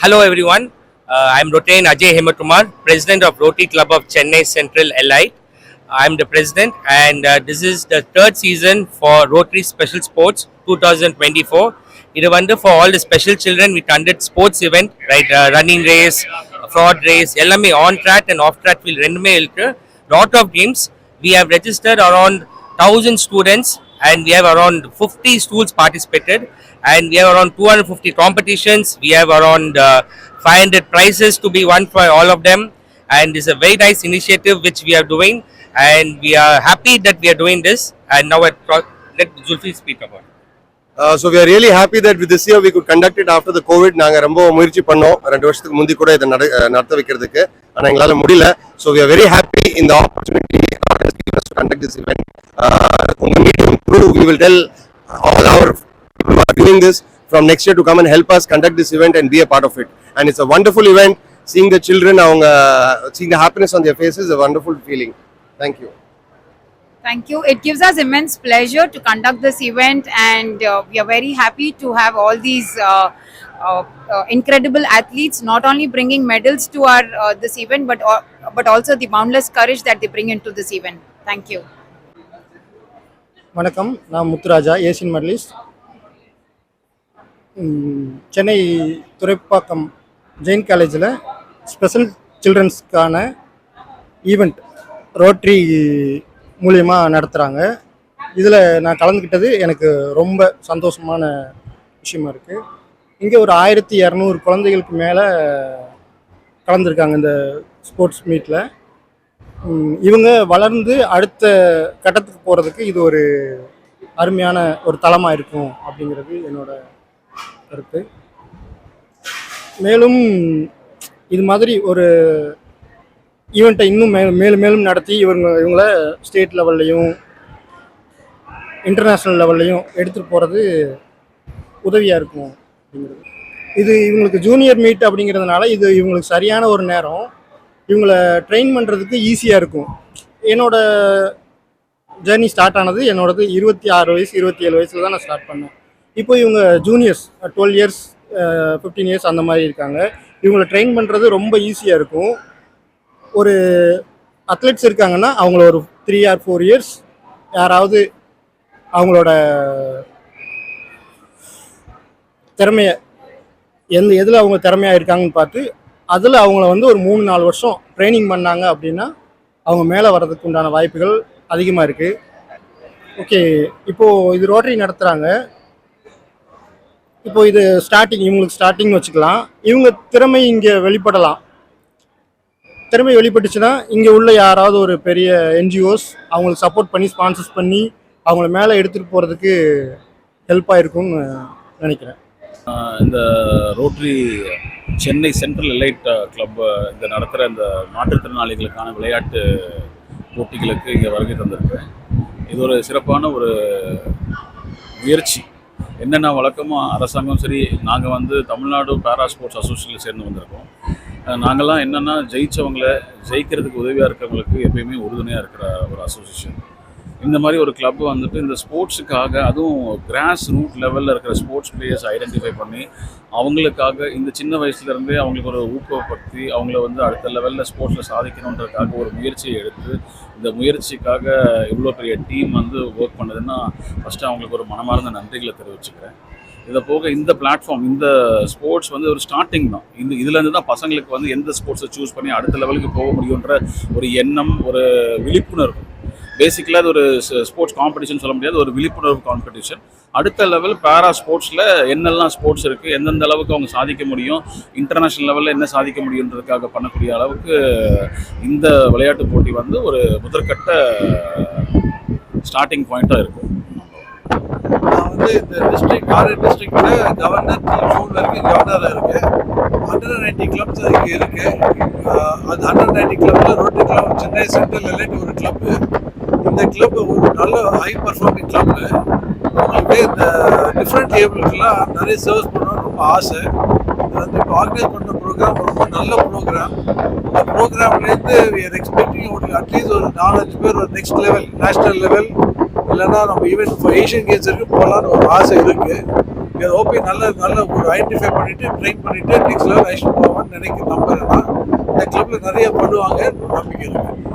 Hello everyone. I'm Rotain Ajay Hemakumar, President of Rotary Club of Chennai Central Elite. I'm the President, and this is the third season for Rotary Special Sports 2024. இது வந்து for all the special children we conduct sports event, right? Running race, fraud race, எல்லாமே on track and off track field ரெண்டுமே இருக்கு. Lot of games. We have registered around 1,000 students and we have around 50 schools participated and we have around 250 competitions. We have around 500 prizes to be won for all of them, and it's a very nice initiative which we are doing, and we are happy that we are doing this. And now let Zulfi speak about it. So we are really happy that with this year we could conduct it after the COVID. நாங்க ரொம்ப முயற்சி பண்ணோம் 2 வருஷத்துக்கு முந்தி கூட இதை நடத்த வைக்கிறதுக்கு, ஆனா எங்களால முடியல. So we are very happy in the opportunity given us to conduct this event. உங்க medium through we will tell all our people who are doing this from next year to come and help us conduct this event and be a part of it. And it's a wonderful event. Seeing the children, seeing the happiness on their faces is a wonderful feeling. Thank you. Thank you. It gives us immense pleasure to conduct this event, and we are very happy to have all these incredible athletes not only bringing medals to our this event, but also the boundless courage that they bring into this event. Thank you. வணக்கம், நான் Muthuraja, Asian medallist. Chennai Thoraipakkam Jain காலேஜில் special சில்ட்ரன்ஸ்க்கான event rotary மூலியமாக நடத்துகிறாங்க. இதில் நான் கலந்துக்கிட்டது எனக்கு ரொம்ப சந்தோஷமான விஷயமா இருக்குது. இங்கே ஒரு 1200 குழந்தைகளுக்கு மேலே கலந்துருக்காங்க இந்த ஸ்போர்ட்ஸ் மீட்டில். இவங்க வளர்ந்து அடுத்த கட்டத்துக்கு போகிறதுக்கு இது ஒரு அருமையான ஒரு தளமாக இருக்கும் அப்படிங்கிறது என்னோட கருத்து. மேலும் இது மாதிரி ஒரு ஈவெண்ட்டை இன்னும் மேலும் மேலும் நடத்தி இவங்கள ஸ்டேட் லெவல்லையும் இன்டர்நேஷ்னல் லெவல்லையும் எடுத்துகிட்டு போகிறது உதவியாக இருக்கும் அப்படிங்கிறது. இது இவங்களுக்கு ஜூனியர் மீட் அப்படிங்கிறதுனால இது இவங்களுக்கு சரியான ஒரு நேரம். இவங்கள ட்ரெயின் பண்ணுறதுக்கு ஈஸியாக இருக்கும். என்னோடய ஜேர்னி ஸ்டார்ட் ஆனது என்னோடது 26 வயசு 27 வயசில் தான் நான் ஸ்டார்ட் பண்ணேன். இப்போ இவங்க ஜூனியர்ஸ் 12 இயர்ஸ் 15 இயர்ஸ் அந்த மாதிரி இருக்காங்க. இவங்கள ட்ரெயின் பண்ணுறது ரொம்ப ஈஸியாக இருக்கும். ஒரு அத்லெட்ஸ் இருக்காங்கன்னா அவங்கள ஒரு 3 or 4 இயர்ஸ் யாராவது அவங்களோட திறமையை எதில் அவங்க திறமையாக இருக்காங்கன்னு பார்த்து அதில் அவங்கள வந்து ஒரு 3-4 வருஷம் ட்ரைனிங் பண்ணாங்க அப்படின்னா அவங்க மேலே வர்றதுக்கு உண்டான வாய்ப்புகள் அதிகமாக இருக்குது. ஓகே, இப்போது இது ரோட்டரி நடத்துகிறாங்க. இப்போ இது இவங்களுக்கு ஸ்டார்டிங் வச்சுக்கலாம். இவங்க திறமை இங்கே வெளிப்படலாம். திறமை வெளிப்பட்டுச்சுன்னா இங்கே உள்ள யாராவது ஒரு பெரிய என்ஜிஓஸ் அவங்களுக்கு சப்போர்ட் பண்ணி ஸ்பான்சர்ஸ் பண்ணி அவங்கள மேலே எடுத்துகிட்டு போகிறதுக்கு ஹெல்ப்பாக இருக்கும்னு நினைக்கிறேன். இந்த rotary Chennai central elite club இந்த நடத்துகிற இந்த மாற்றுத்திறனாளிகளுக்கான விளையாட்டு போட்டிகளுக்கு இங்கே வருகை தந்திருக்கேன். இது ஒரு சிறப்பான ஒரு முயற்சி. என்னென்ன வழக்கமாக அரசாங்கம் சரி, நாங்கள் வந்து தமிழ்நாடு பேரா ஸ்போர்ட்ஸ் அசோசியேஷனில் சேர்ந்து வந்திருக்கோம். நாங்கள்லாம் என்னென்னா ஜெயிக்கிறதுக்கு உதவியாக இருக்கிறவங்களுக்கு எப்பயுமே உறுதுணையாக இருக்கிற ஒரு அசோசியேஷன். இந்த மாதிரி ஒரு கிளப் வந்துட்டு இந்த ஸ்போர்ட்ஸுக்காக, அதுவும் கிராஸ் ரூட் லெவலில் இருக்கிற ஸ்போர்ட்ஸ் பிளேயர்ஸ் ஐடென்டிஃபை பண்ணி அவங்களுக்காக இந்த சின்ன வயசுலேருந்தே அவங்களுக்கு ஒரு ஊக்கப்படுத்தி அவங்கள வந்து அடுத்த லெவலில் ஸ்போர்ட்ஸில் சாதிக்கணுன்றதுக்காக ஒரு முயற்சியை எடுத்து இந்த முயற்சிக்காக இவ்வளோ பெரிய டீம் வந்து ஒர்க் பண்ணுதுன்னா ஃபஸ்ட்டு அவங்களுக்கு ஒரு மனமார்ந்த நன்றிகளை தெரிவிச்சுக்கிறேன். இதை போக இந்த பிளாட்ஃபார்ம், இந்த ஸ்போர்ட்ஸ் வந்து ஒரு ஸ்டார்டிங் தான். இதுலேருந்து தான் பசங்களுக்கு வந்து எந்த ஸ்போர்ட்ஸை சூஸ் பண்ணி அடுத்த லெவலுக்கு போக முடியுன்ற ஒரு எண்ணம், ஒரு விழிப்புணர்வு. பேசிக்கலாக அது ஒரு ஸ்போர்ட்ஸ் காம்படிஷன் சொல்ல முடியாது, ஒரு விழிப்புணர்வு காம்படிஷன். அடுத்த லெவல் பேரா ஸ்போர்ட்ஸில் என்னெல்லாம் ஸ்போர்ட்ஸ் இருக்குது, எந்தெந்த அளவுக்கு அவங்க சாதிக்க முடியும், இன்டர்நேஷ்னல் லெவலில் என்ன சாதிக்க முடியுன்றதுக்காக பண்ணக்கூடிய அளவுக்கு இந்த விளையாட்டு போட்டி வந்து ஒரு முதற்கட்ட ஸ்டார்டிங் பாயிண்ட்டாக இருக்கும். நான் வந்து இந்த டிஸ்ட்ரிக்ட் டிஸ்ட்ரிக்டோட கவர்னர் ஜூன் வரைக்கும் கவர்னராக இருக்குது. 190 கிளப்ஸ் இங்கே இருக்குது. அது 190 கிளப்பில் rotary club Chennai central elite ஒரு கிளப்பு. இந்த கிளப் ஒரு நல்ல ஹை பர்ஃபார்மிங் கிளப்பு. அவங்களுக்கு இந்த டிஃப்ரெண்ட் ஏபிளுக்கெல்லாம் நிறைய சர்வீஸ் பண்ணணும்னு ரொம்ப ஆசை. இது வந்து இப்போ ஆர்கனைஸ் பண்ணுற ப்ரோக்ராம் ரொம்ப நல்ல ப்ரோக்ராம். இந்த ப்ரோக்ராம்லேருந்து வி ஆர் எக்ஸ்பெக்டிங் ஒரு அட்லீஸ்ட் ஒரு 4-5 பேர் ஒரு நெக்ஸ்ட் லெவல் நேஷ்னல் லெவல் இல்லைன்னா நம்ம ஈவன் இப்போ ஏஷியன் கேம்ஸ் வரைக்கும் போகலான்னு ஒரு ஆசை இருக்குது. இது ஓபி நல்ல ஒரு ஐடென்டிஃபை பண்ணிட்டு ட்ரெயின் பண்ணிட்டு நெக்ஸ்ட் லெவல் அழைச்சிட்டு போவான்னு நம்புறேன். இந்த கிளப்ல நிறைய பண்ணுவாங்க நம்பிக்கை இருக்கு.